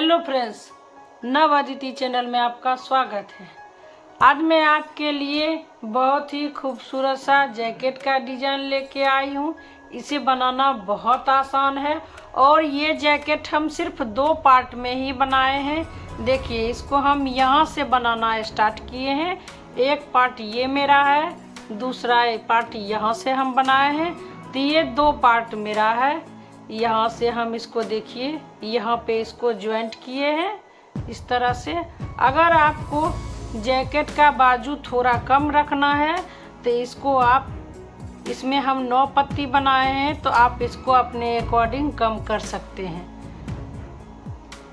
Hello friends, नव Aditi channel में आपका स्वागत है। आज मैं आपके लिए बहुत ही खूबसूरत सा जैकेट का डिजाइन लेके आई हूँ। इसे बनाना बहुत आसान है और ये जैकेट हम सिर्फ 2 पार्ट में ही बनाए हैं। देखिए, इसको हम यहाँ से बनाना स्टार्ट किए हैं। एक पार्ट ये मेरा है, दूसरा पार्ट यहाँ से हम बनाए हैं, तो ये 2 पार्ट मेरा है। यहाँ से हम इसको देखिए, यहाँ पे इसको ज्वाइंट किए हैं इस तरह से। अगर आपको जैकेट का बाजू थोड़ा कम रखना है तो इसको आप, इसमें हम 9 पत्ती बनाए हैं, तो आप इसको अपने अकॉर्डिंग कम कर सकते हैं।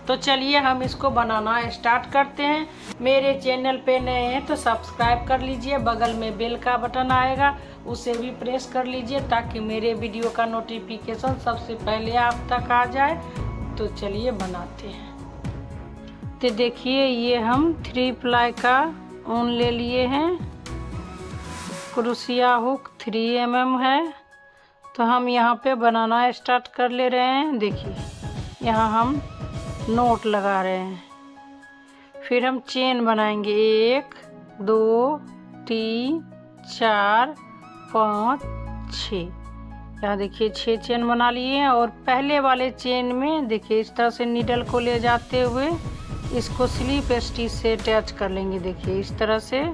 तो चलिए हम इसको बनाना स्टार्ट करते हैं। मेरे चैनल पे नए हैं तो सब्सक्राइब कर लीजिए, बगल में बेल का बटन आएगा उसे भी प्रेस कर लीजिए ताकि मेरे वीडियो का नोटिफिकेशन सबसे पहले आप तक आ जाए। तो चलिए बनाते हैं। तो देखिए, ये हम 3 प्लाई का ऊन ले लिए हैं। क्रोशिया हुक 3 mm है। तो हम यहाँ पे बनाना स्टार्ट कर ले रहे हैं। देखिए, यहाँ हम नोट लगा रहे हैं, फिर हम चेन बनाएंगे 1 2 3 4 5 6। यहाँ देखिए 6 चेन बना लिए हैं। और पहले वाले चेन में देखिए इस तरह से नीडल को ले जाते हुए इसको स्लिप स्टिच से अटैच कर लेंगे। देखिए इस तरह से।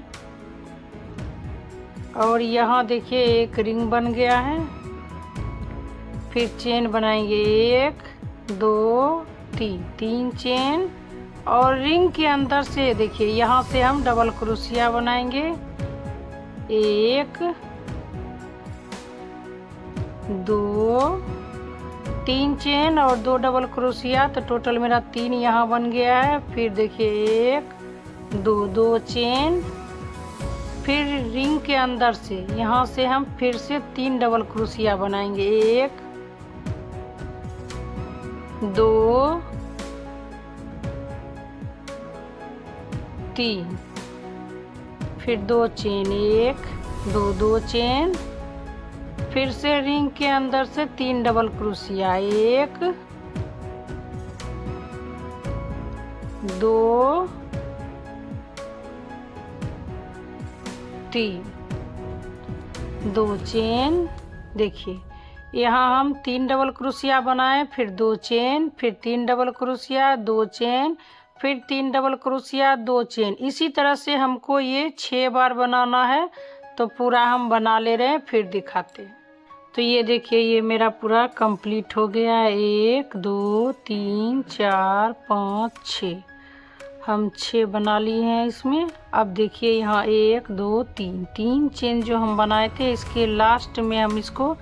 और यहाँ देखिए एक रिंग बन गया है। फिर चेन बनाएंगे 1 2 3 चेन। और रिंग के अंदर से देखिए यहाँ से हम डबल क्रोशिया बनाएंगे 1 2 3 चेन और 2 डबल क्रोशिया, तो टोटल मेरा 3 यहाँ बन गया है। फिर देखिए 1 2 चेन। फिर रिंग के अंदर से यहाँ से हम फिर से 3 डबल क्रोशिया बनाएंगे 1 2 3। फिर 2 चेन 1 2 चेन। फिर से रिंग के अंदर से 3 डबल क्रोशिया 1 2 3 2 चेन। देखिए यहाँ हम 3 डबल क्रोशिया बनाए, फिर 2 चेन, फिर 3 डबल क्रोशिया 2 चेन, फिर 3 डबल क्रोशिया 2 चेन। इसी तरह से हमको ये 6 बार बनाना है। तो पूरा हम बना ले रहे हैं, फिर दिखाते हैं। तो ये देखिए, ये मेरा पूरा कंप्लीट हो गया है। 1 2 3 4 5 6 हम 6 बना लिए हैं इसमें। अब देखिए यहाँ 1 2 3 चेन जो हम बनाए थे, इसके लास्ट में हम इसको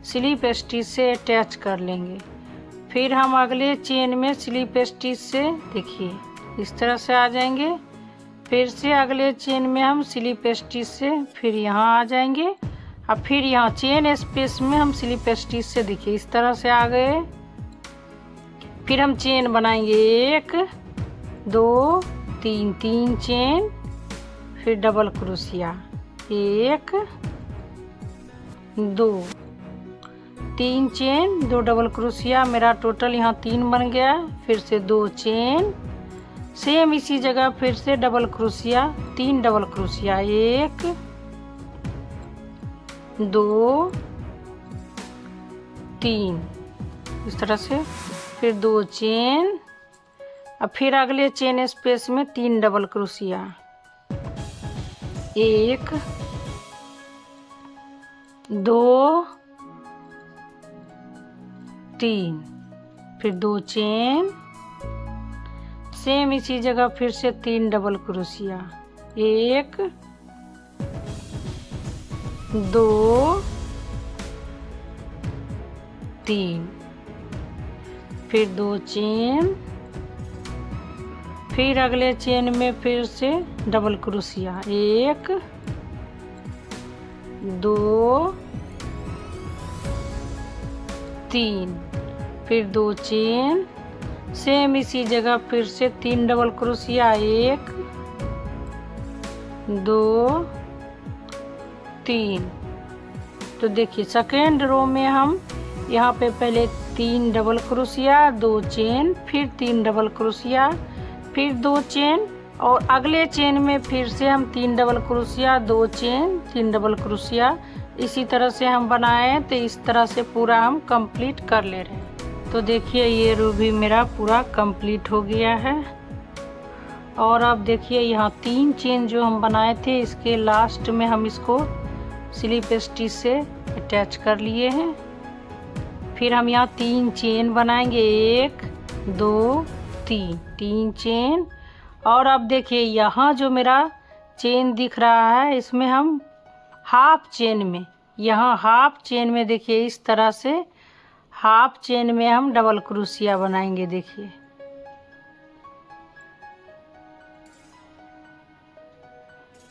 स्लिप स्टिच से अटैच कर लेंगे। फिर हम अगले चेन में स्लिप स्टिच से देखिए इस तरह से आ जाएंगे। फिर से अगले चेन में हम स्लिप स्टिच से फिर यहाँ आ जाएंगे। अब फिर यहाँ चेन स्पेस में हम स्लिप स्टिच से देखिए इस तरह से आ गए। फिर हम चेन बनाएंगे 1 2 3 चेन। फिर double crochet 1 2 3 chain 2 double crochet. मेरा टोटल यहाँ 3 बन गया। फिर से 2 चेन, सेम इसी जगह फिर से डबल क्रोशिया 3 डबल क्रोशिया 1 2 3 इस तरह से। फिर 2 चेन। अब फिर अगले चेन स्पेस में 3 डबल क्रोशिया 1 2 3। फिर 2 चेन, सेम इसी जगह फिर से 3 डबल क्रोशिया 1 2 3। फिर 2 चेन। फिर अगले चेन में फिर से डबल क्रोशिया 1 2 3। फिर 2 चेन, सेम इसी जगह फिर से 3 डबल क्रोशिया 1 2 3। तो देखिए सेकेंड रो में हम यहाँ पे पहले 3 डबल क्रोशिया, 2 चेन, फिर 3 डबल क्रोशिया, फिर 2 चेन, और अगले चेन में फिर से हम 3 double crochet, 2 chain, 3 double crochet, इसी तरह से हम बनाए हैं। तो इस तरह से पूरा हम कंप्लीट कर ले रहे हैं। तो देखिए ये रो भी मेरा पूरा कंप्लीट हो गया है। और अब देखिए यहाँ 3 चेन जो हम बनाए थे, इसके लास्ट में हम इसको स्लिप स्टिच से अटैच कर लिए हैं। फिर हम यहाँ 3 चेन बनाएंगे, 1 2 3 चेन। और अब देखिए यहाँ जो मेरा चेन दिख रहा है, इसमें हम हाफ चेन में, यहाँ हाफ चेन में देखिए इस तरह से हाफ चेन में हम डबल क्रोशिया बनाएंगे। देखिए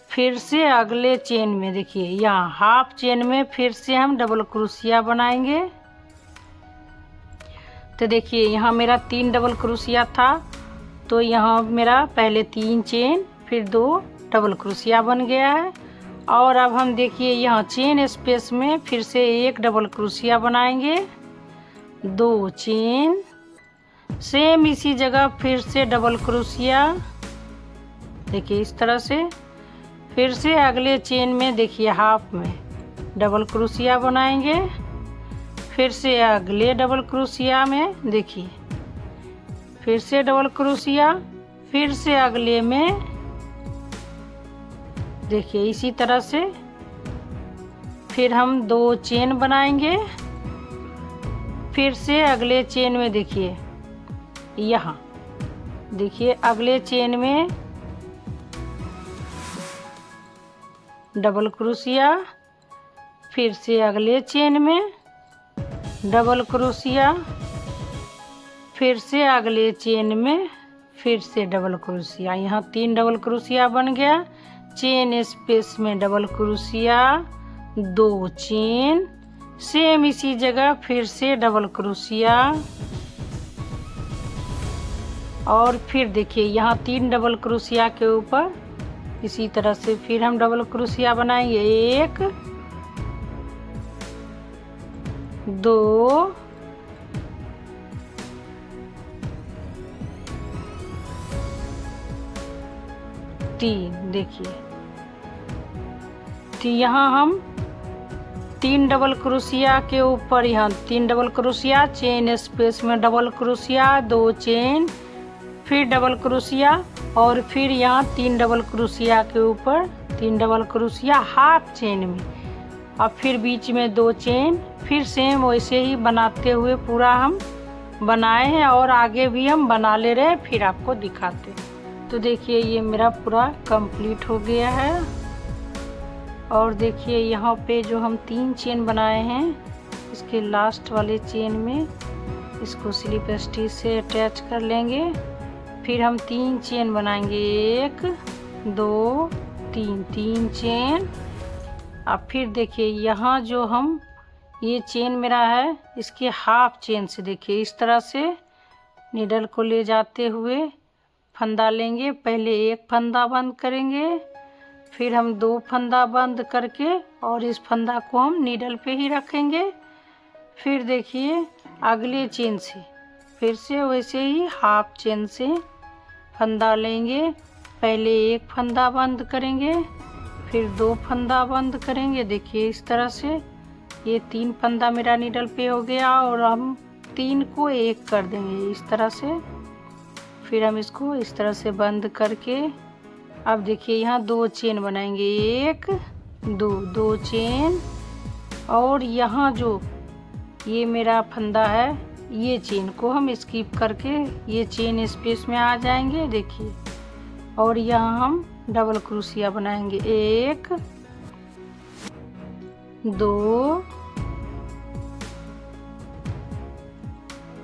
फिर से अगले चेन में देखिए यहाँ हाफ चेन में फिर से हम डबल क्रोशिया बनाएंगे। तो देखिए यहाँ मेरा 3 डबल क्रोशिया था, तो यहाँ मेरा पहले 3 चेन फिर 2 डबल क्रोशिया बन गया है। और अब हम देखिए यहाँ चेन स्पेस में फिर से 1 डबल क्रोशिया बनाएंगे, 2 चेन, सेम इसी जगह फिर से डबल क्रोशिया। देखिए इस तरह से फिर से अगले चेन में देखिए हाफ में डबल क्रोशिया बनाएंगे। फिर से अगले डबल क्रोशिया में देखिए फिर से डबल क्रोशिया, फिर से अगले में देखिए इसी तरह से फिर हम 2 चेन बनाएंगे। फिर से अगले चेन में देखिए यहाँ देखिए अगले चेन में डबल क्रोशिया, फिर से अगले चेन में डबल क्रोशिया, फिर से अगले चेन में फिर से डबल क्रोशिया। यहाँ 3 डबल क्रोशिया बन गया। चेन स्पेस में डबल क्रोशिया, 2 चेन, सेम इसी जगह फिर से डबल क्रोशिया। और फिर देखिए यहाँ 3 डबल क्रोशिया के ऊपर इसी तरह से फिर हम डबल क्रोशिया बनाएंगे, 1 2 3। देखिए तो यहाँ हम 3 डबल क्रोशिया के ऊपर यहाँ 3 डबल क्रोशिया, चेन स्पेस में डबल क्रोशिया, 2 चेन, फिर डबल क्रोशिया, और फिर यहाँ 3 डबल क्रोशिया के ऊपर 3 डबल क्रोशिया हाफ चेन में, और फिर बीच में 2 चेन। फिर सेम वैसे ही बनाते हुए पूरा हम बनाए हैं और आगे भी हम बना ले रहे हैं, फिर आपको दिखाते हैं। तो देखिए ये मेरा पूरा कंप्लीट हो गया है। और देखिए यहाँ पे जो हम 3 चेन बनाए हैं, इसके लास्ट वाले चेन में इसको स्लिप स्टिच से अटैच कर लेंगे। फिर हम 3 चेन बनाएंगे, 1 2 3 चेन। अब फिर देखिए यहाँ जो हम ये चेन मेरा है, इसके हाफ चेन से देखिए इस तरह से नीडल को ले जाते हुए फंदा लेंगे। पहले 1 फंदा बंद करेंगे, फिर हम 2 फंदा बंद करके और इस फंदा को हम नीडल पे ही रखेंगे। फिर देखिए अगले चेन से फिर से वैसे ही हाफ चेन से फंदा लेंगे। पहले 1 फंदा बंद करेंगे, फिर 2 फंदा बंद करेंगे। देखिए इस तरह से ये 3 फंदा मेरा नीडल पे हो गया, और हम 3 को 1 कर देंगे इस तरह से। फिर हम इसको इस तरह से बंद करके अब देखिए यहाँ 2 चेन बनाएंगे, 1 2 चेन। और यहाँ जो ये मेरा फंदा है, ये चेन को हम स्किप करके ये चेन स्पेस में आ जाएंगे। देखिए और यहाँ हम डबल क्रोशिया बनाएंगे, 1 2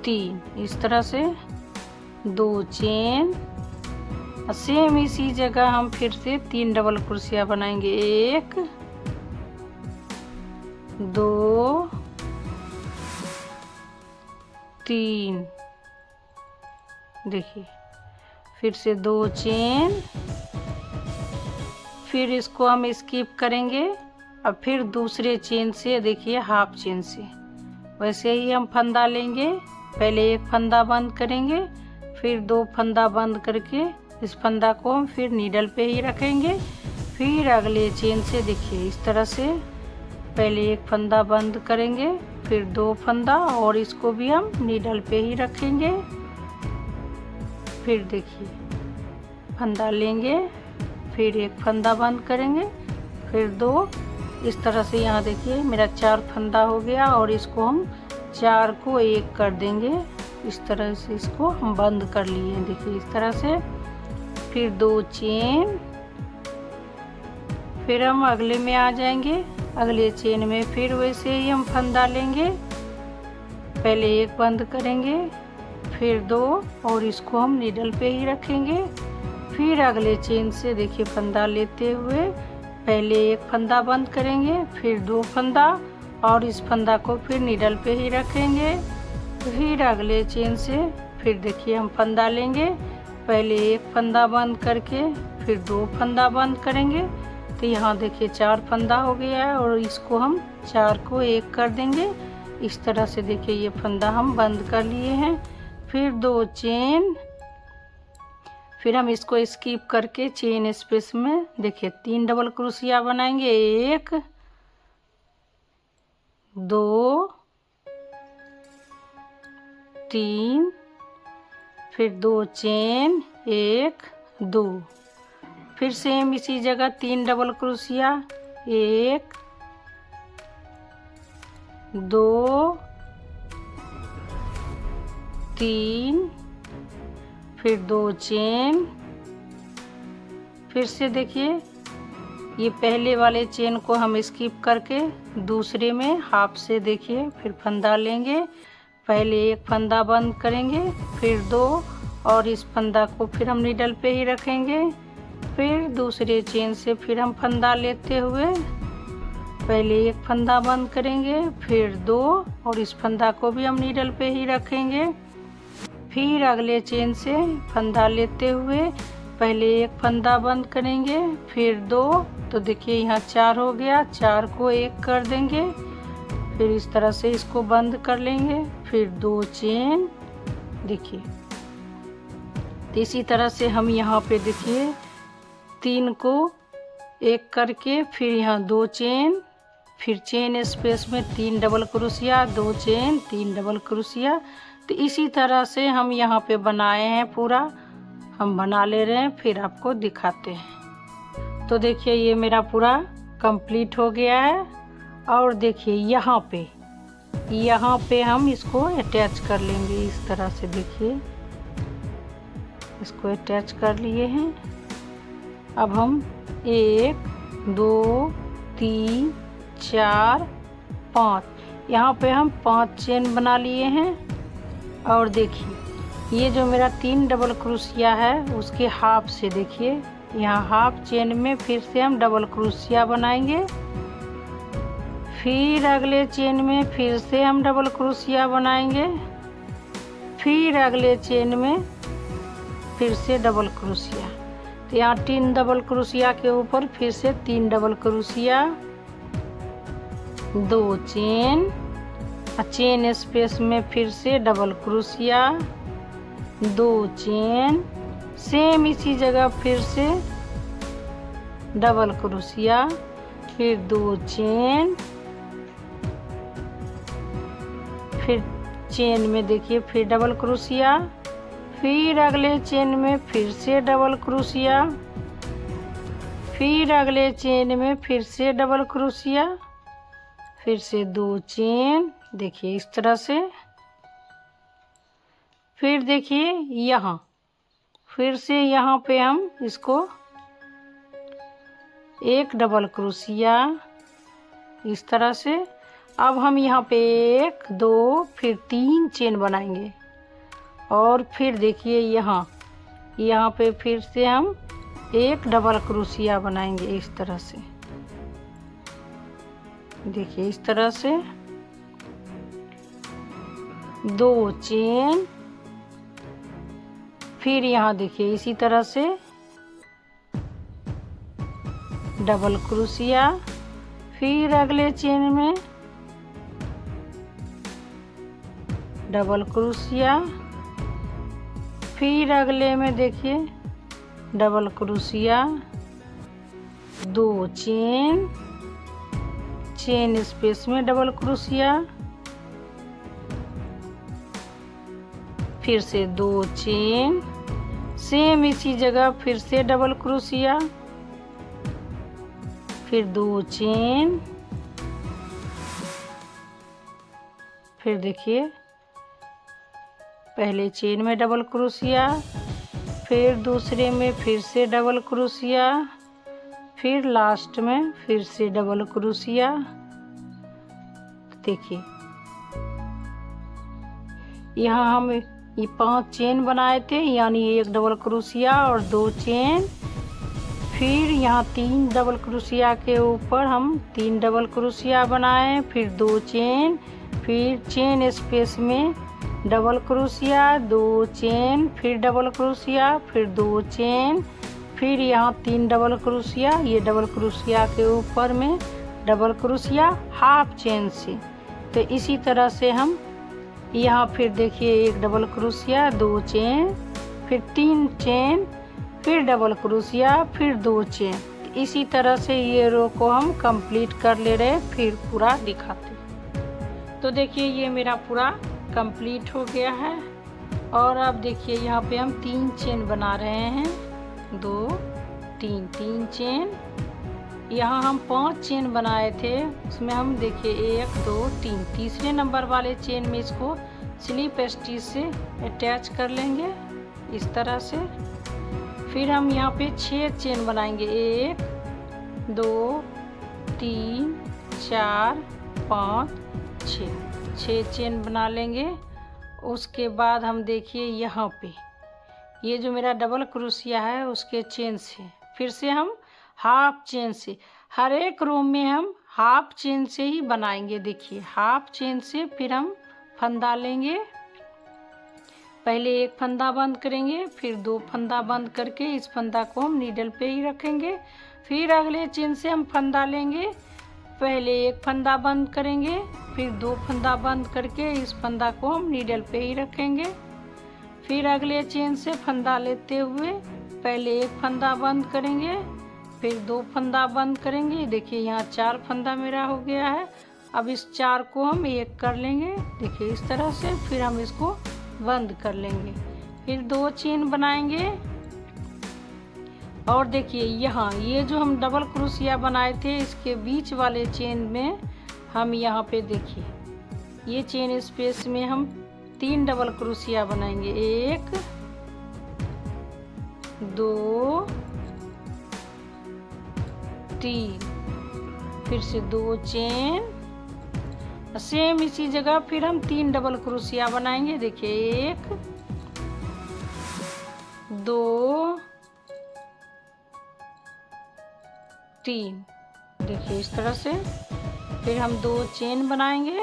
3 इस तरह से 2 चेन। सेम इसी जगह हम फिर से 3 डबल क्रोशिया बनाएंगे, 1 2 3। देखिए फिर से 2 चेन, फिर इसको हम स्किप करेंगे। अब फिर दूसरे चेन से देखिए हाफ चेन से वैसे ही हम फंदा लेंगे। पहले एक फंदा बंद करेंगे, फिर 2 फंदा बंद करके इस फंदा को हम फिर नीडल पे ही रखेंगे। फिर अगले चेन से देखिए इस तरह से पहले एक फंदा बंद करेंगे, फिर 2 फंदा और इसको भी हम नीडल पे ही रखेंगे। फिर देखिए फंदा लेंगे, फिर एक फंदा बंद करेंगे, फिर 2। इस तरह से यहाँ देखिए मेरा 4 फंदा हो गया और इसको हम 4 को 1 कर देंगे। इस तरह से इसको हम बंद कर लिए, देखिए इस तरह से। फिर 2 चेन, फिर हम अगले में आ जाएंगे। अगले चेन में फिर वैसे ही हम फंदा लेंगे, पहले एक बंद करेंगे, फिर 2 और इसको हम नीडल पे ही रखेंगे। फिर अगले चेन से देखिए फंदा लेते हुए पहले एक फंदा बंद करेंगे, फिर 2 फंदा और इस फंदा को फिर नीडल पे ही रखेंगे। फिर अगले चेन से फिर देखिए हम फंदा लेंगे, पहले एक फंदा बंद करके फिर 2 फंदा बंद करेंगे। तो यहाँ देखिए 4 फंदा हो गया है और इसको हम 4 को 1 कर देंगे। इस तरह से देखिए ये फंदा हम बंद कर लिए हैं। फिर 2 चेन, फिर हम इसको स्किप करके चेन स्पेस में देखिए 3 डबल क्रोशिया बनाएंगे। 1 2 3, फिर 2 चेन 1 2, फिर सेम इसी जगह 3 डबल क्रोशिया 1 2 3, फिर 2 चेन। फिर से देखिए ये पहले वाले चेन को हम स्किप करके दूसरे में हाफ से देखिए फिर फंदा लेंगे, पहले एक फंदा बंद करेंगे, फिर 2 और इस फंदा को फिर हम नीडल पे ही रखेंगे। फिर दूसरे चेन से फिर हम फंदा लेते हुए पहले एक फंदा बंद करेंगे, फिर 2 और इस फंदा को भी हम नीडल पे ही रखेंगे। फिर अगले चेन से फंदा लेते हुए पहले एक फंदा बंद करेंगे, फिर 2। तो देखिए यहाँ 4 हो गया, 4 को 1 कर देंगे। फिर इस तरह से इसको बंद कर लेंगे, फिर 2 चेन देखिए। तो इसी तरह से हम यहाँ पे देखिए 3 को 1 करके फिर यहाँ 2 चेन, फिर चेन स्पेस में 3 double crochet 2 chain 3 double crochet. तो इसी तरह से हम यहाँ पे बनाए हैं, पूरा हम बना ले रहे हैं, फिर आपको दिखाते हैं। तो देखिए ये मेरा पूरा कंप्लीट हो गया है। और देखिए यहाँ पे हम इसको अटैच कर लेंगे इस तरह से। देखिए इसको अटैच कर लिए हैं। अब हम 1 2 3 4 5 यहाँ पे हम 5 चेन बना लिए हैं। और देखिए ये जो मेरा 3 डबल क्रोशिया है उसके हाफ से देखिए यहाँ हाफ चेन में फिर से हम डबल क्रोशिया बनाएंगे। फिर अगले चेन में फिर से हम डबल क्रोशिया बनाएंगे। फिर अगले चेन में फिर से डबल क्रोशिया। तो यहाँ 3 डबल क्रोशिया के ऊपर फिर से 3 double crochet 2 chain, chain space में फिर से डबल क्रोशिया 2 चेन, सेम इसी जगह फिर से डबल क्रोशिया, फिर 2 चेन, फिर चेन में देखिए फिर डबल क्रोशिया, फिर अगले चेन में फिर से डबल क्रोशिया, फिर अगले चेन में फिर से डबल क्रोशिया, फिर से 2 चेन देखिए इस तरह से। फिर देखिए यहाँ फिर से यहाँ पे हम इसको 1 डबल क्रोशिया इस तरह से। अब हम यहाँ पे 1 2 फिर 3 चेन बनाएंगे। और फिर देखिए यहाँ पे फिर से हम 1 डबल क्रोशिया बनाएंगे इस तरह से। देखिए इस तरह से 2 चेन, फिर यहाँ देखिए इसी तरह से डबल क्रोशिया, फिर अगले चेन में डबल क्रोशिया, फिर अगले में देखिए double crochet, 2 chain, chain space में डबल क्रोशिया, फिर से 2 चेन, सेम इसी जगह फिर से डबल क्रोशिया, फिर 2 चेन, फिर देखिए पहले चेन में डबल क्रोशिया, फिर दूसरे में फिर से डबल क्रोशिया, फिर लास्ट में फिर से डबल क्रोशिया। देखिए यहाँ हम ये 5 चेन बनाए थे, यानी 1 डबल क्रोशिया और 2 चेन, फिर यहाँ 3 डबल क्रोशिया के ऊपर हम 3 डबल क्रोशिया बनाए, फिर 2 चेन, फिर चेन स्पेस में डबल क्रोशिया, 2 चेन, फिर डबल क्रोशिया, फिर 2 चेन, फिर यहाँ 3 डबल क्रोशिया, ये डबल क्रोशिया के ऊपर में डबल क्रोशिया हाफ चेन से। तो इसी तरह से हम यहाँ फिर देखिए 1 डबल क्रोशिया, 2 चेन, फिर 3 चेन, फिर डबल क्रोशिया, फिर 2 चेन। इसी तरह से ये रो को हम कंप्लीट कर ले रहे, फिर पूरा दिखाते। तो देखिए ये मेरा पूरा कंप्लीट हो गया है। और अब देखिए यहाँ पे हम 3 चेन बना रहे हैं, 2 3 3 चेन। यहाँ हम 5 चेन बनाए थे, उसमें हम देखिए 1 2 3 तीसरे नंबर वाले चेन में इसको स्लिप स्टिच से अटैच कर लेंगे इस तरह से। फिर हम यहाँ पे 6 चेन बनाएंगे, 1 2 3 4 5 6 चेन बना लेंगे। उसके बाद हम देखिए यहाँ पे ये जो मेरा डबल क्रोशिया है उसके चेन से फिर से हम हाफ चेन से, हर एक रो में हम हाफ चेन से ही बनाएंगे। देखिए हाफ चेन से फिर हम फंदा लेंगे, पहले 1 फंदा बंद करेंगे, फिर 2 फंदा बंद करके इस फंदा को हम नीडल पे ही रखेंगे। फिर अगले चेन से हम फंदा लेंगे, पहले 1 फंदा बंद करेंगे, फिर 2 फंदा बंद करके इस फंदा को हम नीडल पे ही रखेंगे। फिर अगले चेन से फंदा लेते हुए पहले 1 फंदा बंद करेंगे, फिर 2 फंदा बंद करेंगे। देखिए यहाँ 4 फंदा मेरा हो गया है। अब इस 4 को हम 1 कर लेंगे, देखिए इस तरह से। फिर हम इसको बंद कर लेंगे, फिर 2 चेन बनाएंगे। और देखिए यहाँ ये जो हम डबल क्रोशिया बनाए थे इसके बीच वाले चेन में हम यहाँ पे देखिए ये चेन स्पेस में हम 3 डबल क्रोशिया बनाएंगे, 1 2 3, फिर से 2 चेन, सेम इसी जगह फिर हम 3 डबल क्रोशिया बनाएंगे। देखिए 1 2 3, देखिए इस तरह से। फिर हम 2 चेन बनाएंगे,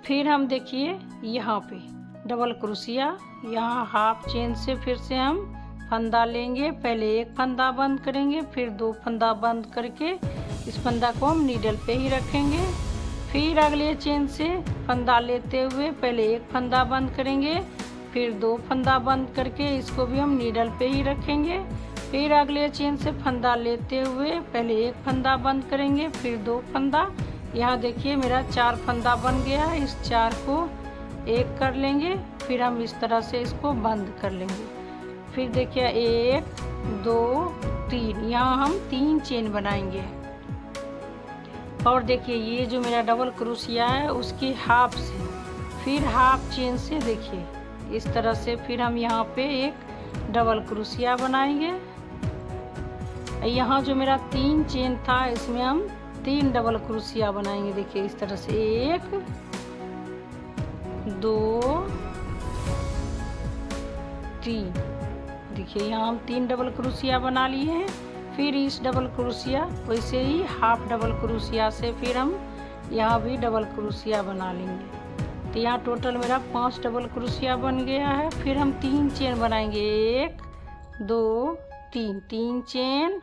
फिर हम देखिए यहाँ पे डबल क्रोशिया, यहाँ हाफ चेन से फिर से हम फंदा लेंगे, पहले 1 फंदा बंद करेंगे, फिर 2 फंदा बंद करके इस फंदा को हम नीडल पे ही रखेंगे। फिर अगले चेन से फंदा लेते हुए पहले 1 फंदा बंद करेंगे, फिर 2 फंदा बंद करके इसको भी हम नीडल पे ही रखेंगे। फिर अगले चेन से फंदा लेते हुए पहले 1 फंदा बंद करेंगे, फिर 2 फंदा। यहाँ देखिए मेरा 4 फंदा बन गया है, इस 4 को 1 कर लेंगे, फिर हम इस तरह से इसको बंद कर लेंगे। फिर देखिए 1 2 3, यहाँ हम 3 चेन बनाएंगे। और देखिए ये जो मेरा डबल क्रोशिया है उसकी हाफ से फिर हाफ चेन से देखिए इस तरह से फिर हम यहाँ पे एक डबल क्रोशिया बनाएंगे। यहाँ जो मेरा 3 चेन था इसमें हम 3 डबल क्रोशिया बनाएंगे। देखिए इस तरह से 1 2 3, देखिए यहाँ हम 3 डबल क्रोशिया बना लिए हैं। फिर इस डबल क्रोशिया वैसे ही हाफ डबल क्रोशिया से फिर हम यहाँ भी डबल क्रोशिया बना लेंगे। तो यहाँ टोटल मेरा 5 डबल क्रोशिया बन गया है। फिर हम 3 चेन बनाएंगे, 1 2 3, 3 चेन।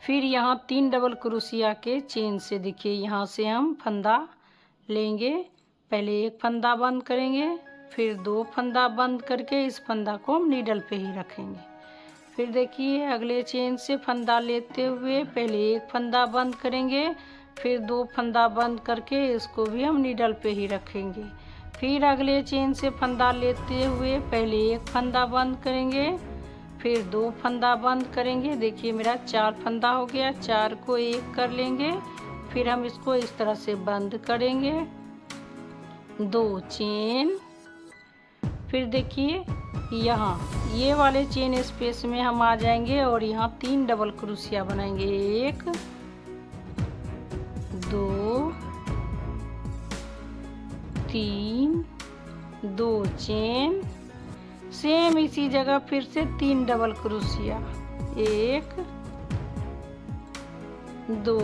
फिर यहाँ 3 डबल क्रोशिया के चेन से देखिए यहाँ से हम फंदा लेंगे, पहले एक फंदा बंद करेंगे, फिर 2 फंदा बंद करके इस फंदा को हम नीडल पे ही रखेंगे। फिर देखिए अगले चेन से फंदा लेते हुए पहले एक फंदा बंद करेंगे, फिर 2 फंदा बंद करके इसको भी हम नीडल पे ही रखेंगे। फिर अगले चेन से फंदा लेते हुए पहले एक फंदा बंद करेंगे, फिर 2 फंदा बंद करेंगे। देखिए मेरा 4 फंदा हो गया, 4 को एक कर लेंगे, फिर हम इसको इस तरह से बंद करेंगे, 2 चेन। फिर देखिए यहाँ ये वाले चेन स्पेस में हम आ जाएंगे और यहाँ 3 डबल क्रोशिया बनाएंगे, 1 2 3, 2 चेन। सेम इसी जगह फिर से 3 डबल क्रोशिया, 1 2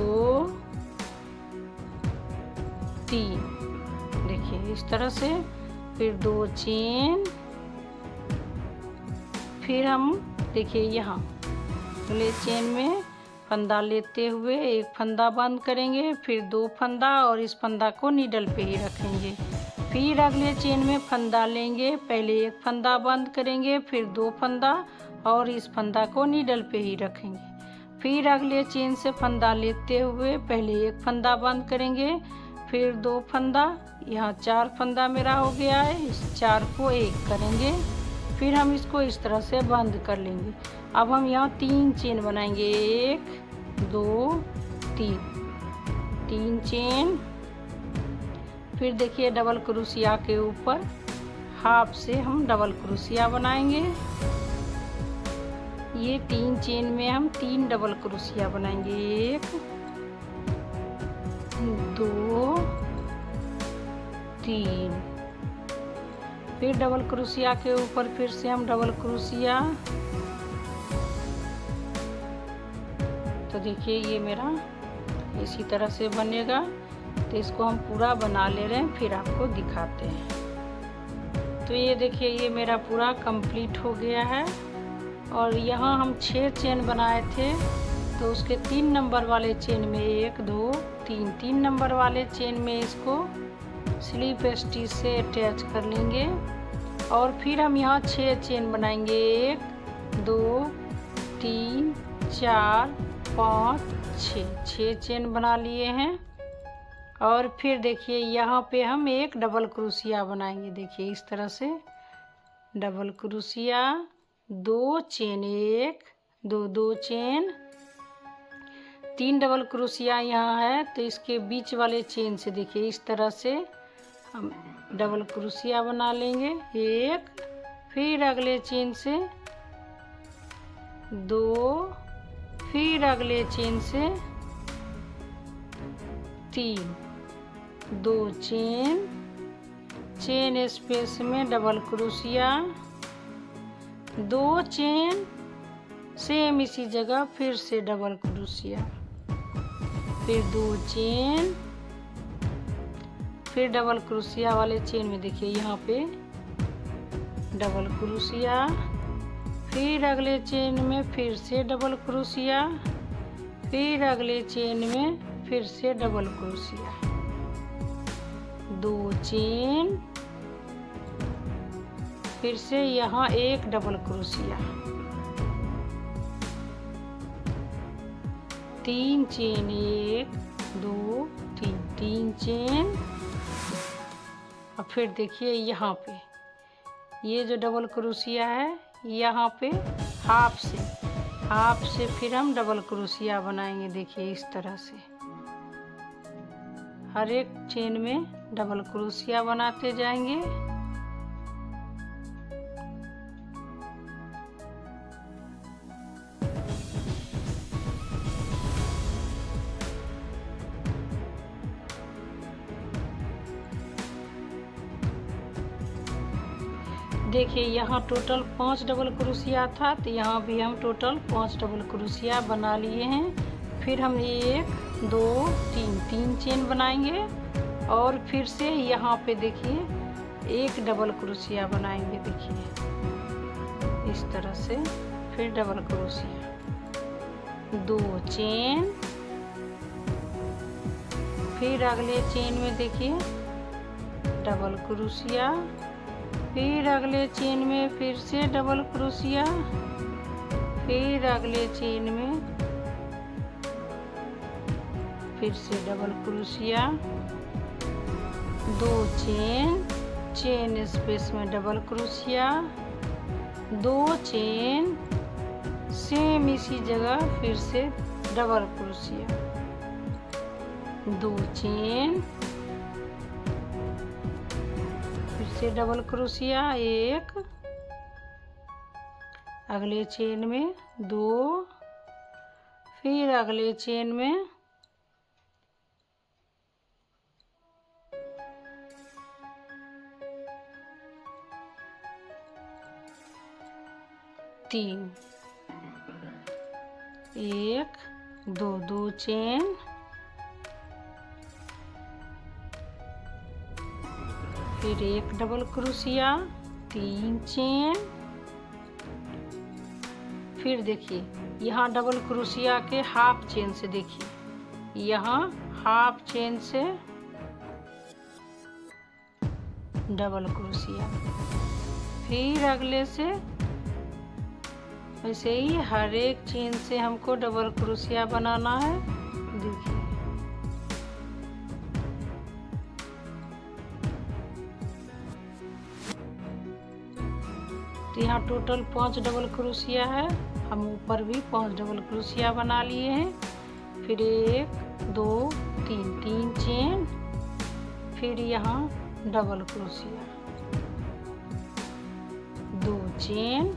3। देखिए इस तरह से, फिर 2 चेन। फिर हम देखिए यहाँ अगले चेन में फंदा लेते हुए एक फंदा बंद करेंगे, फिर 2 फंदा और इस फंदा को नीडल पे ही रखेंगे। फिर अगले चेन में फंदा लेंगे, पहले एक फंदा बंद करेंगे, फिर 2 फंदा और इस फंदा को नीडल पे ही रखेंगे। फिर अगले चेन से फंदा लेते हुए पहले एक फंदा बंद करेंगे, फिर 2 फंदा, यहाँ 4 फंदा मेरा हो गया है, इस 4 को एक करेंगे, फिर हम इसको इस तरह से बंद कर लेंगे। अब हम यहाँ 3 चेन बनाएंगे, 1 2 3 चेन। फिर देखिए डबल क्रोशिया के ऊपर हाफ से हम डबल क्रोशिया बनाएंगे। ये 3 चेन में हम 3 डबल क्रोशिया बनाएंगे, 1 2 3। फिर डबल क्रोशिया के ऊपर फिर से हम डबल क्रोशिया। तो देखिए ये मेरा इसी तरह से बनेगा। तो इसको हम पूरा बना ले रहे हैं, फिर आपको दिखाते हैं। तो ये देखिए ये मेरा पूरा कंप्लीट हो गया है। और यहाँ हम 6 चेन बनाए थे, तो उसके 3 नंबर वाले चेन में 1 2 3 नंबर वाले चेन में इसको स्लिप स्टिच से अटैच कर लेंगे। और फिर हम यहाँ 6 चेन बनाएंगे, 1 2 3 4 5 6 चेन बना लिए हैं। और फिर देखिए यहाँ पे हम एक डबल क्रोशिया बनाएंगे। देखिए इस तरह से double crochet, 2 chain, 1 2 chain, 3 double crochet यहाँ है। तो इसके बीच वाले चेन से देखिए इस तरह से हम डबल क्रोशिया बना लेंगे, 1, फिर अगले चेन से 2, फिर अगले चेन से 3, 2 चेन, चेन स्पेस में डबल क्रोशिया, 2 चेन, सेम इसी जगह फिर से डबल क्रोशिया, फिर 2 चेन, फिर डबल क्रोशिया वाले चेन में देखिए यहाँ पे डबल क्रोशिया, फिर अगले चेन में फिर से डबल क्रोशिया, फिर अगले चेन में फिर से डबल क्रोशिया, 2 चेन, फिर से यहाँ एक डबल क्रोशिया, 3 चेन, 1 2 3 चेन। और फिर देखिए यहाँ पे ये जो डबल क्रोशिया है, यहाँ पे हाफ से फिर हम डबल क्रोशिया बनाएंगे। देखिए इस तरह से हर एक चेन में डबल क्रोशिया बनाते जाएंगे। देखिए यहाँ टोटल 5 डबल क्रोशिया था, तो यहाँ भी हम टोटल 5 डबल क्रोशिया बना लिए हैं। फिर हम 1 2 3 चेन बनाएंगे और फिर से यहाँ पे देखिए एक डबल क्रोशिया बनाएंगे। देखिए इस तरह से, फिर डबल क्रोशिया, 2 चेन, फिर अगले चेन में देखिए डबल क्रोशिया, फिर अगले चेन में फिर से डबल क्रोशिया, फिर अगले चेन में फिर से डबल क्रोशिया, 2 चेन स्पेस में डबल क्रोशिया, 2 चेन सेम इसी जगह फिर से डबल क्रोशिया, 2 चेन फिर से डबल क्रोशिया, 1 अगले चेन में 2, फिर अगले चेन में 3, 1 2 चेन, फिर 1 डबल क्रोशिया, 3 चेन, फिर देखिए यहाँ डबल क्रोशिया के हाफ चेन से देखिए, यहाँ हाफ चेन से डबल क्रोशिया, फिर अगले से वैसे ही हर एक चेन से हमको डबल क्रोशिया बनाना है। देखिए तो यहाँ टोटल 5 डबल क्रोशिया है, हम ऊपर भी 5 डबल क्रोशिया बना लिए हैं। फिर 1 2 3 चेन, फिर यहाँ डबल क्रोशिया, 2 चेन।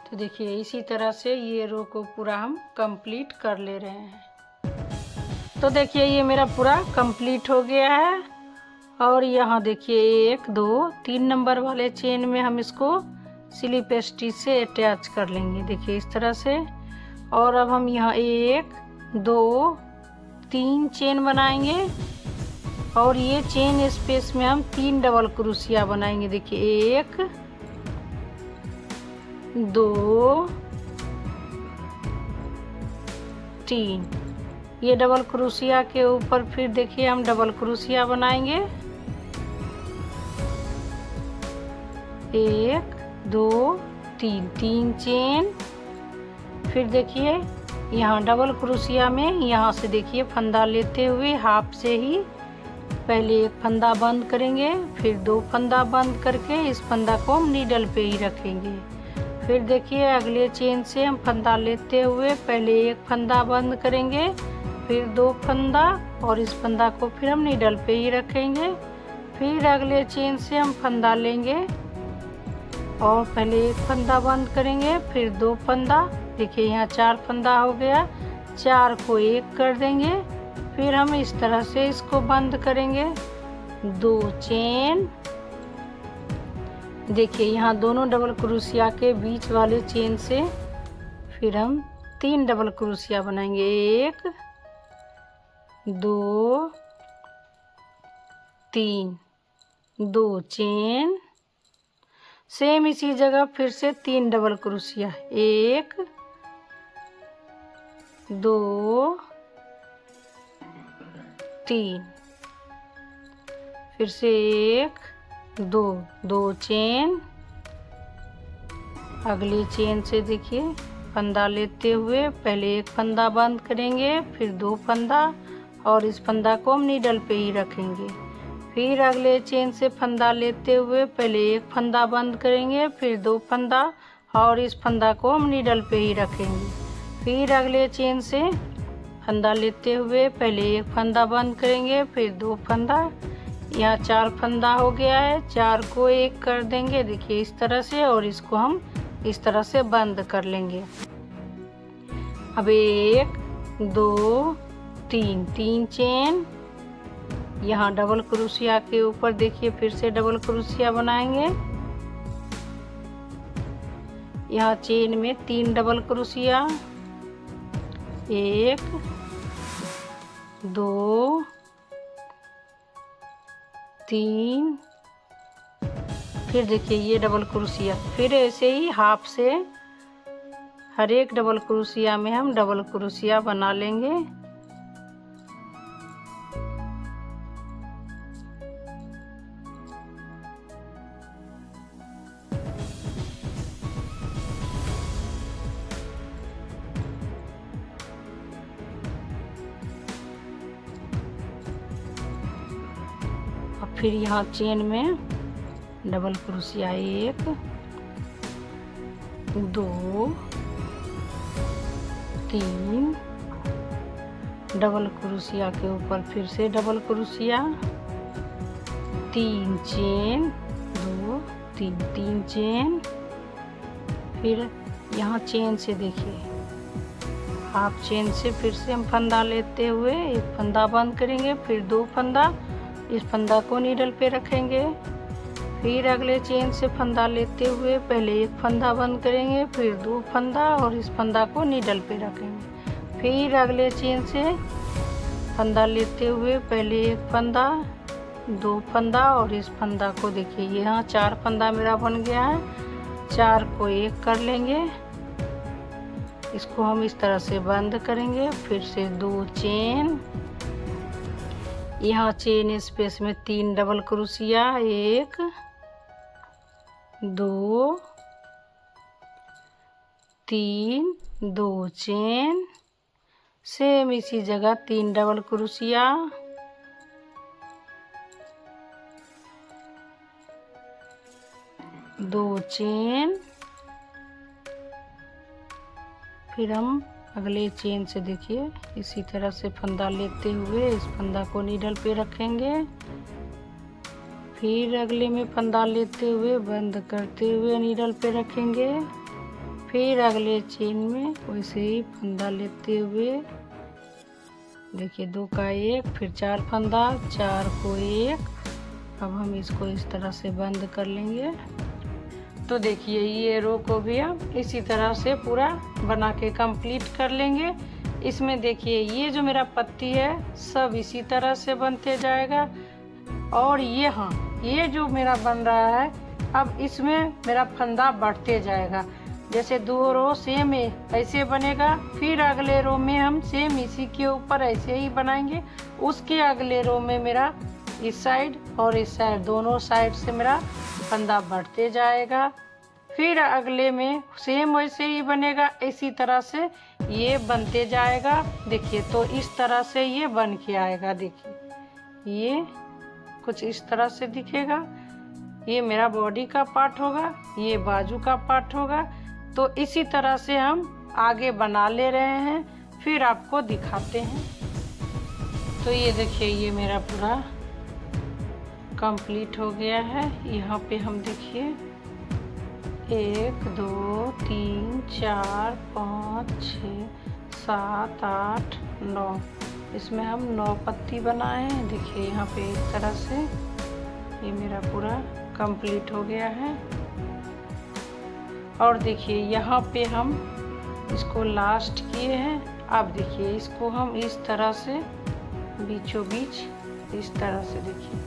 तो देखिए इसी तरह से ये रो को पूरा हम कंप्लीट कर ले रहे हैं। तो देखिए ये मेरा पूरा कंप्लीट हो गया है। और यहाँ देखिए 1 2 3 नंबर वाले चेन में हम इसको स्लिप स्टिच से अटैच कर लेंगे। देखिए इस तरह से। और अब हम यहाँ 1 2 3 चेन बनाएंगे और ये चेन स्पेस में हम 3 डबल क्रोशिया बनाएंगे। देखिए 1 2 3, ये डबल क्रोशिया के ऊपर फिर देखिए हम डबल क्रोशिया बनाएंगे। 1 2 3 चेन। फिर देखिए यहाँ डबल क्रोशिया में यहाँ से देखिए फंदा लेते हुए हाफ से ही पहले एक फंदा बंद करेंगे, फिर 2 फंदा बंद करके इस फंदा को हम नीडल पे ही रखेंगे। फिर देखिए अगले चेन से हम फंदा लेते हुए पहले एक फंदा बंद करेंगे, फिर 2 फंदा और इस फंदा को फिर हम नीडल पे ही रखेंगे। फिर अगले चेन से हम फंदा लेंगे और पहले एक फंदा बंद करेंगे, फिर 2 फंदा। देखिए यहाँ 4 फंदा हो गया, 4 को 1 कर देंगे। फिर हम इस तरह से इसको बंद करेंगे। 2 चेन। देखिए यहाँ दोनों डबल क्रोशिया के बीच वाले चेन से फिर हम 3 डबल क्रोशिया बनाएंगे। 1 2 3, 2 चेन। सेम इसी जगह फिर से 3 डबल क्रोशिया। 1 2 3, फिर से 1 2 चेन। अगली चेन से देखिए फंदा लेते हुए पहले एक फंदा बंद करेंगे, फिर 2 फंदा और इस फंदा को हम नीडल पे ही रखेंगे। फिर अगले चेन से फंदा लेते हुए पहले एक फंदा बंद करेंगे, फिर 2 फंदा और इस फंदा को हम नीडल पे ही रखेंगे। फिर अगले चेन से फंदा लेते हुए पहले एक फंदा बंद करेंगे, फिर 2 फंदा। यहाँ 4 फंदा हो गया है, 4 को 1 कर देंगे। देखिए इस तरह से, और इसको हम इस तरह से बंद कर लेंगे। अब 1 2 3 चेन। यहाँ डबल क्रोशिया के ऊपर देखिए फिर से डबल क्रोशिया बनाएंगे। यहाँ चेन में 3 डबल क्रोशिया। 1 2 3। फिर देखिए ये डबल क्रोशिया, फिर ऐसे ही हाफ से हर एक डबल क्रोशिया में हम डबल क्रोशिया बना लेंगे। फिर यहाँ चेन में डबल क्रोशिया 1 2 3 डबल क्रोशिया के ऊपर फिर से डबल क्रोशिया 3 चेन 2 3 3 चेन। फिर यहाँ चेन से देखिए हाफ चेन से फिर से हम फंदा लेते हुए एक फंदा बंद करेंगे, फिर 2 फंदा, इस फंदा को नीडल पे रखेंगे। फिर अगले चेन से फंदा लेते हुए पहले एक फंदा बंद करेंगे, फिर 2 फंदा और इस फंदा को नीडल पे रखेंगे। फिर अगले चेन से फंदा लेते हुए पहले एक फंदा 2 फंदा और इस फंदा को देखिए यहाँ 4 फंदा मेरा बन गया है। 4 को 1 कर लेंगे, इसको हम इस तरह से बंद करेंगे। फिर से 2 चेन, यहाँ चेन स्पेस में 3 डबल क्रोशिया 1 2 3 2 चेन, सेम इसी जगह 3 डबल क्रोशिया 2 चेन। फिर हम अगले चेन से देखिए इसी तरह से फंदा लेते हुए इस फंदा को नीडल पे रखेंगे। फिर अगले में फंदा लेते हुए बंद करते हुए नीडल पे रखेंगे। फिर अगले चेन में वैसे ही फंदा लेते हुए देखिए 2 का 1, फिर 4 फंदा, 4 को 1। अब हम इसको इस तरह से बंद कर लेंगे। तो देखिए ये रो को भी हम इसी तरह से पूरा बना के कंप्लीट कर लेंगे। इसमें देखिए ये जो मेरा पत्ती है सब इसी तरह से बनते जाएगा। और ये ये जो मेरा बन रहा है अब इसमें मेरा फंदा बढ़ते जाएगा। जैसे 2 रो सेम ऐसे बनेगा, फिर अगले रो में हम सेम इसी के ऊपर ऐसे ही बनाएंगे। उसके अगले रो में मेरा इस साइड और इस साइड दोनों साइड से मेरा फंदा बढ़ते जाएगा। फिर अगले में सेम वैसे ही बनेगा, इसी तरह से ये बनते जाएगा। देखिए तो इस तरह से ये बन के आएगा। देखिए ये कुछ इस तरह से दिखेगा। ये मेरा बॉडी का पार्ट होगा, ये बाजू का पार्ट होगा। तो इसी तरह से हम आगे बना ले रहे हैं, फिर आपको दिखाते हैं। तो ये देखिए ये मेरा पूरा कंप्लीट हो गया है। यहाँ पे हम देखिए 1 2 3 4 5 6 7 8 9, इसमें हम 9 पत्ती बनाए हैं। देखिए यहाँ पे एक तरह से ये मेरा पूरा कंप्लीट हो गया है। और देखिए यहाँ पे हम इसको लास्ट किए हैं। अब देखिए इसको हम इस तरह से बीचों बीच इस तरह से देखिए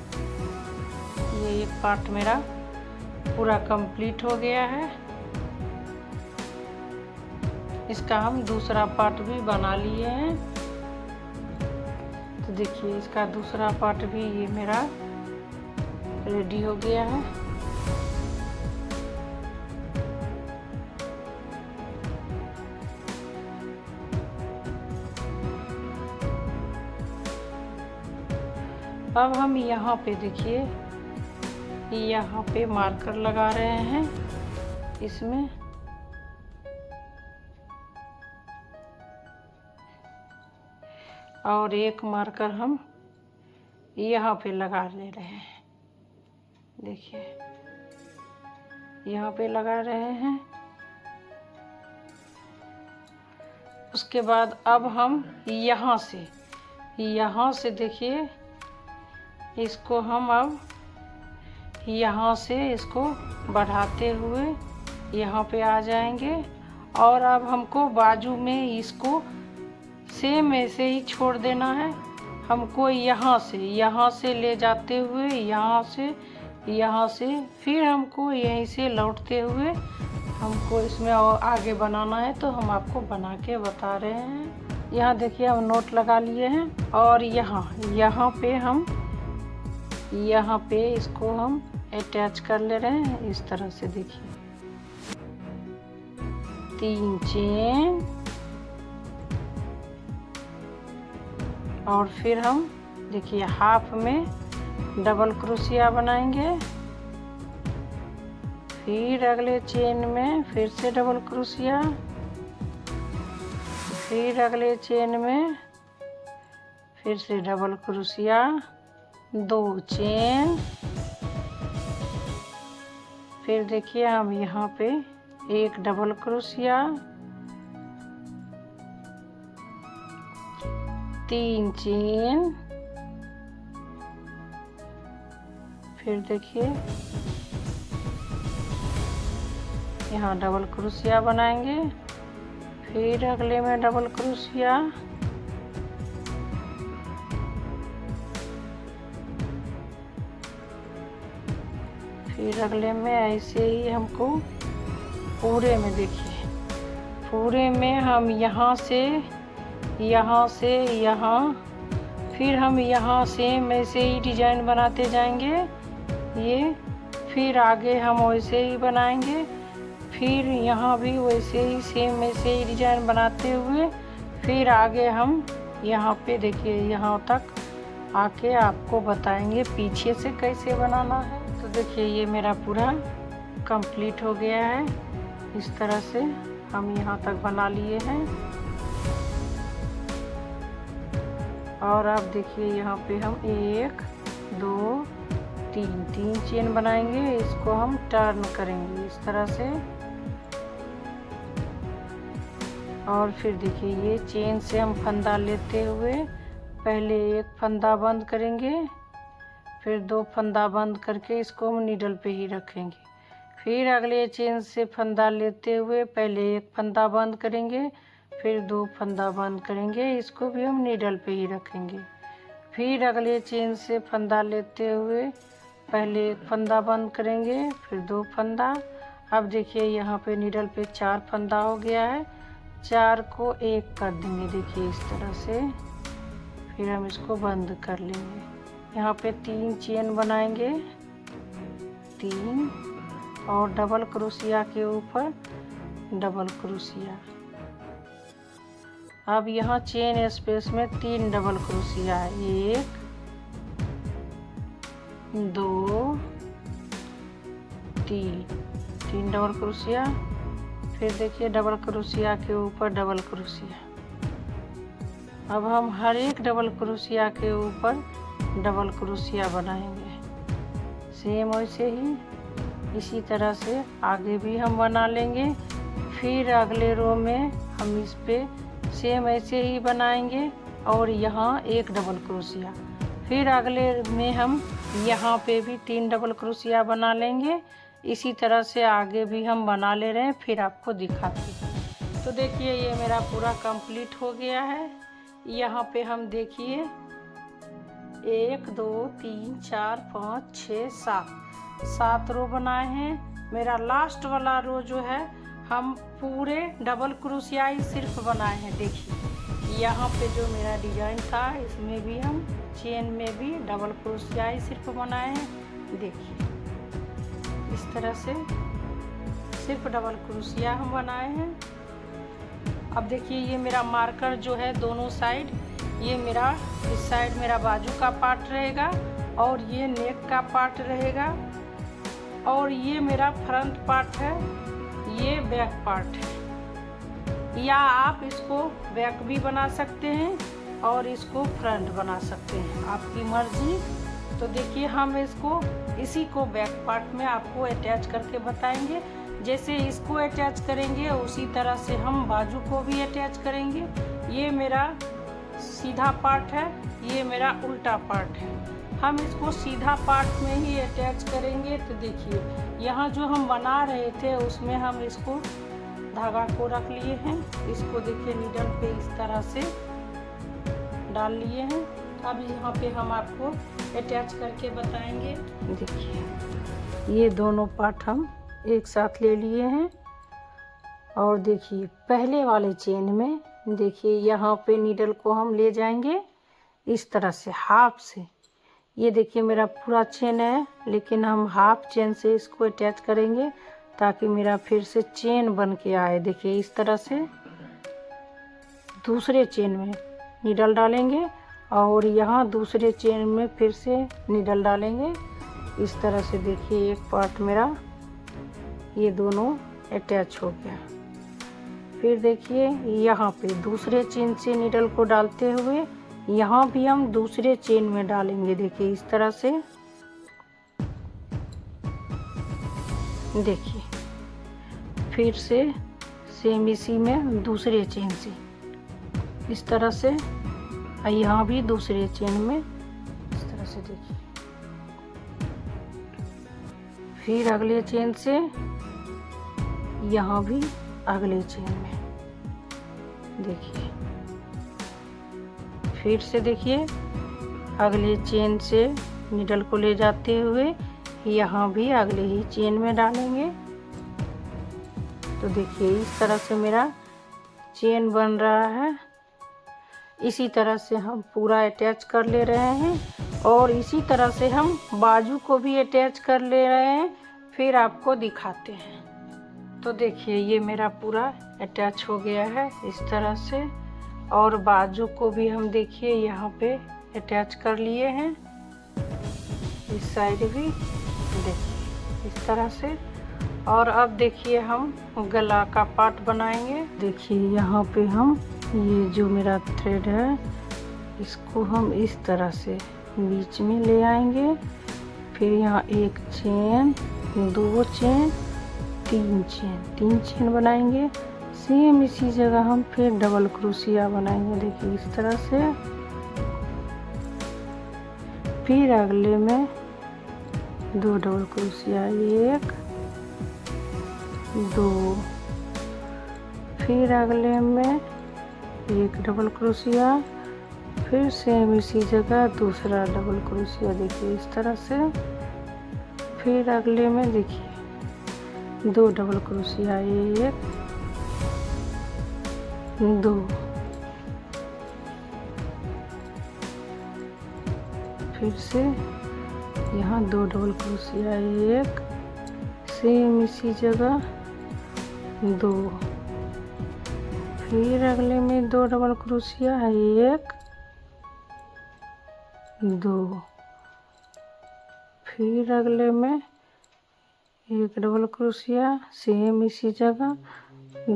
ये एक पार्ट मेरा पूरा कंप्लीट हो गया है। इसका हम दूसरा पार्ट भी बना लिए हैं। तो देखिए इसका दूसरा पार्ट भी ये मेरा रेडी हो गया है। अब हम यहाँ पे देखिए यहाँ पे मार्कर लगा रहे हैं इसमें। और एक मार्कर हम यहाँ पे लगा ले रहे हैं। देखिए यहाँ पे लगा रहे हैं। उसके बाद अब हम यहाँ से देखिए इसको हम अब यहाँ से इसको बढ़ाते हुए यहाँ पे आ जाएंगे। और अब हमको बाजू में इसको सेम ऐसे ही छोड़ देना है। हमको यहाँ से ले जाते हुए यहाँ से फिर हमको यहीं से लौटते हुए हमको इसमें और आगे बनाना है। तो हम आपको बना के बता रहे हैं। यहाँ देखिए हम नोट लगा लिए हैं। और यहाँ पे इसको हम अटैच कर ले रहे हैं इस तरह से। देखिए 3 चेन और फिर हम देखिए हाफ में डबल क्रोशिया बनाएंगे, फिर अगले चेन में फिर से डबल क्रोशिया, फिर अगले चेन में फिर से डबल क्रोशिया, 2 चेन, फिर देखिए हम यहाँ पे एक डबल क्रोशिया, 3 चेन, फिर देखिए यहाँ डबल क्रोशिया बनाएंगे, फिर अगले में डबल क्रोशिया, फिर अगले में ऐसे ही हमको पूरे में देखिए, पूरे में हम यहाँ से यहाँ, फिर हम यहाँ सेम ऐसे ही डिजाइन बनाते जाएंगे ये, फिर आगे हम वैसे ही बनाएंगे, फिर यहाँ भी वैसे ही सेम ऐसे ही डिजाइन बनाते हुए फिर आगे हम यहाँ पे देखिए यहाँ तक आके आपको बताएंगे पीछे से कैसे बनाना है। तो देखिए ये मेरा पूरा कंप्लीट हो गया है, इस तरह से हम यहाँ तक बना लिए हैं। और अब देखिए यहाँ पे हम 1 2 3 चेन बनाएंगे, इसको हम टर्न करेंगे इस तरह से। और फिर देखिए ये चेन से हम फंदा लेते हुए पहले एक फंदा बंद करेंगे, फिर 2 फंदा बंद करके इसको हम नीडल पे ही रखेंगे, फिर अगले चेन से फंदा लेते हुए पहले एक फंदा बंद करेंगे, फिर 2 फंदा बंद करेंगे, इसको भी हम नीडल पे ही रखेंगे, फिर अगले चेन से फंदा लेते हुए पहले एक फंदा बंद करेंगे, फिर 2 फंदा। अब देखिए यहाँ पे नीडल पे 4 फंदा हो गया है, 4 को 1 कर देंगे देखिए इस तरह से, फिर हम इसको बंद कर लेंगे। यहाँ पे 3 चेन बनाएंगे, 3 और डबल क्रोशिया के ऊपर डबल क्रोशिया। अब यहाँ चेन स्पेस में 3 डबल क्रोशिया है, 1 2 3 डबल क्रोशिया, फिर देखिए डबल क्रोशिया के ऊपर डबल क्रोशिया। अब हम हर एक डबल क्रोशिया के ऊपर डबल क्रोशिया बनाएंगे, सेम वैसे ही इसी तरह से आगे भी हम बना लेंगे। फिर अगले रो में हम इस पे सेम ऐसे ही बनाएंगे और यहाँ एक डबल क्रोशिया, फिर अगले में हम यहाँ पे भी 3 डबल क्रोशिया बना लेंगे। इसी तरह से आगे भी हम बना ले रहे हैं, फिर आपको दिखाते हैं। तो देखिए ये मेरा पूरा कंप्लीट हो गया है। यहाँ पे हम देखिए 1 2 3 4 5 6 7 रो बनाए हैं। मेरा लास्ट वाला रो जो है हम पूरे डबल क्रोशिया ही सिर्फ बनाए हैं। देखिए यहाँ पे जो मेरा डिजाइन था इसमें भी हम चेन में भी डबल क्रोशिया ही सिर्फ बनाए हैं। देखिए इस तरह से सिर्फ डबल क्रोशिया हम बनाए हैं। अब देखिए ये मेरा मार्कर जो है दोनों साइड, ये मेरा इस साइड मेरा बाजू का पार्ट रहेगा और ये नेक का पार्ट रहेगा और ये मेरा फ्रंट पार्ट है, ये बैक पार्ट है। या आप इसको बैक भी बना सकते हैं और इसको फ्रंट बना सकते हैं, आपकी मर्जी। तो देखिए हम इसको इसी को बैक पार्ट में आपको अटैच करके बताएंगे। जैसे इसको अटैच करेंगे उसी तरह से हम बाजू को भी अटैच करेंगे। ये मेरा सीधा पार्ट है, ये मेरा उल्टा पार्ट है। हम इसको सीधा पार्ट में ही अटैच करेंगे। तो देखिए यहाँ जो हम बना रहे थे उसमें हम इसको धागा को रख लिए हैं, इसको देखिए नीडल पे इस तरह से डाल लिए हैं। अब यहाँ पे हम आपको अटैच करके बताएंगे। देखिए ये दोनों पार्ट हम एक साथ ले लिए हैं और देखिए पहले वाले चेन में देखिए यहाँ पे नीडल को हम ले जाएंगे इस तरह से हाफ से। ये देखिए मेरा पूरा चेन है लेकिन हम हाफ चेन से इसको अटैच करेंगे ताकि मेरा फिर से चेन बन के आए। देखिए इस तरह से दूसरे चेन में नीडल डालेंगे और यहाँ दूसरे चेन में फिर से नीडल डालेंगे। इस तरह से देखिए एक पार्ट मेरा ये दोनों अटैच हो गया। फिर देखिए यहाँ पे दूसरे चेन से नीडल को डालते हुए यहाँ भी हम दूसरे चेन में डालेंगे। देखिए इस तरह से, देखिए फिर से सेम इसी में दूसरे चेन से इस तरह से, यहाँ भी दूसरे चेन में इस तरह से देखिए। फिर अगले चेन से यहाँ भी अगले चेन में देखिए। फिर से देखिए अगले चेन से नीडल को ले जाते हुए यहाँ भी अगले ही चेन में डालेंगे। तो देखिए इस तरह से मेरा चेन बन रहा है। इसी तरह से हम पूरा अटैच कर ले रहे हैं और इसी तरह से हम बाजू को भी अटैच कर ले रहे हैं। फिर आपको दिखाते हैं। तो देखिए ये मेरा पूरा अटैच हो गया है इस तरह से, और बाजू को भी हम देखिए यहाँ पे अटैच कर लिए हैं। इस साइड भी देखिए इस तरह से। और अब देखिए हम गला का पार्ट बनाएंगे। देखिए यहाँ पे हम ये जो मेरा थ्रेड है इसको हम इस तरह से बीच में ले आएंगे। फिर यहाँ एक चेन, दो चेन, तीन चेन बनाएंगे। सेम इसी जगह हम फिर डबल क्रोशिया बनाएंगे। देखिए इस तरह से। फिर अगले में 2 डबल क्रोशिया, 1 2, फिर अगले में 1 डबल क्रोशिया, फिर सेम इसी जगह दूसरा डबल क्रोशिया। देखिए इस तरह से। फिर अगले में देखिए 2 डबल क्रोशिया, 1 2, फिर से यहाँ 2 डबल क्रोशिया, 1 सेम इसी जगह 2, फिर अगले में 2 डबल क्रोशिया, 1 2, फिर अगले में 1 डबल क्रोशिया, सेम इसी जगह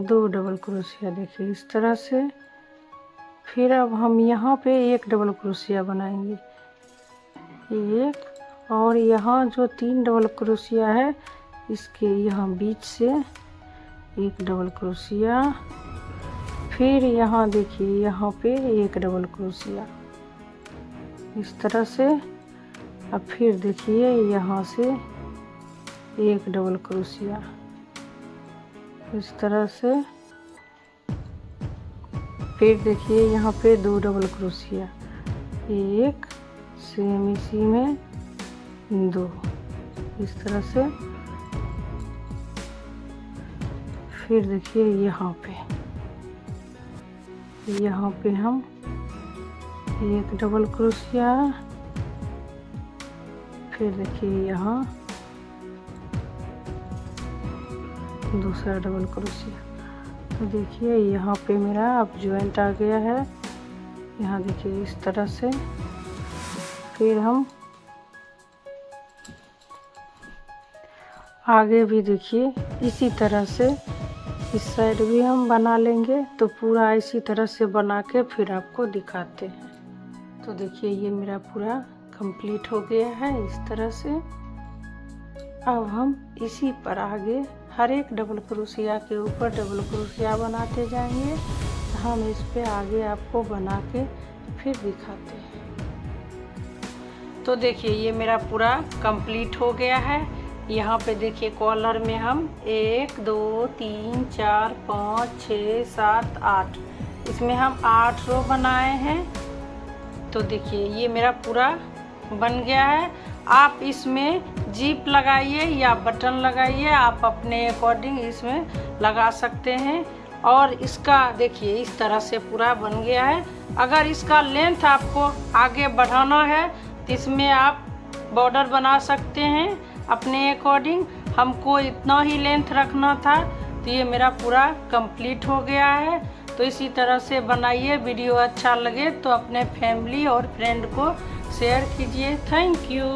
2 डबल क्रोशिया। देखिए इस तरह से। फिर अब हम यहाँ पे 1 डबल क्रोशिया बनाएंगे, 1, और यहाँ जो 3 डबल क्रोशिया है इसके यहाँ बीच से 1 डबल क्रोशिया। फिर यहाँ देखिए यहाँ पे 1 डबल क्रोशिया इस तरह से। अब फिर देखिए यहाँ से 1 डबल क्रोशिया इस तरह से। फिर देखिए यहाँ पे 2 डबल क्रोशिया, 1 सेम इसी में 2 इस तरह से। फिर देखिए यहाँ पे हम 1 डबल क्रोशिया, फिर देखिए यहाँ दूसरा डबल क्रोशिया। तो देखिए यहाँ पे मेरा अब जॉइंट आ गया है। यहाँ देखिए इस तरह से। फिर हम आगे भी देखिए इसी तरह से इस साइड भी हम बना लेंगे। तो पूरा इसी तरह से बना के फिर आपको दिखाते हैं। तो देखिए ये मेरा पूरा कंप्लीट हो गया है इस तरह से। अब हम इसी पर आगे हर एक डबल क्रोशिया के ऊपर डबल क्रोशिया बनाते जाएंगे। हम इस पे आगे आपको बना के फिर दिखाते हैं। तो देखिए ये मेरा पूरा कंप्लीट हो गया है। यहाँ पे देखिए कॉलर में हम 1 2 3 4 5 6 7 8 इसमें हम 8 रो बनाए हैं। तो देखिए ये मेरा पूरा बन गया है। आप इसमें जीप लगाइए या बटन लगाइए, आप अपने अकॉर्डिंग इसमें लगा सकते हैं। और इसका देखिए इस तरह से पूरा बन गया है। अगर इसका लेंथ आपको आगे बढ़ाना है तो इसमें आप बॉर्डर बना सकते हैं अपने अकॉर्डिंग। हमको इतना ही लेंथ रखना था। तो ये मेरा पूरा कंप्लीट हो गया है। तो इसी तरह से बनाइए। वीडियो अच्छा लगे तो अपने फैमिली और फ्रेंड को शेयर कीजिए। Thank you.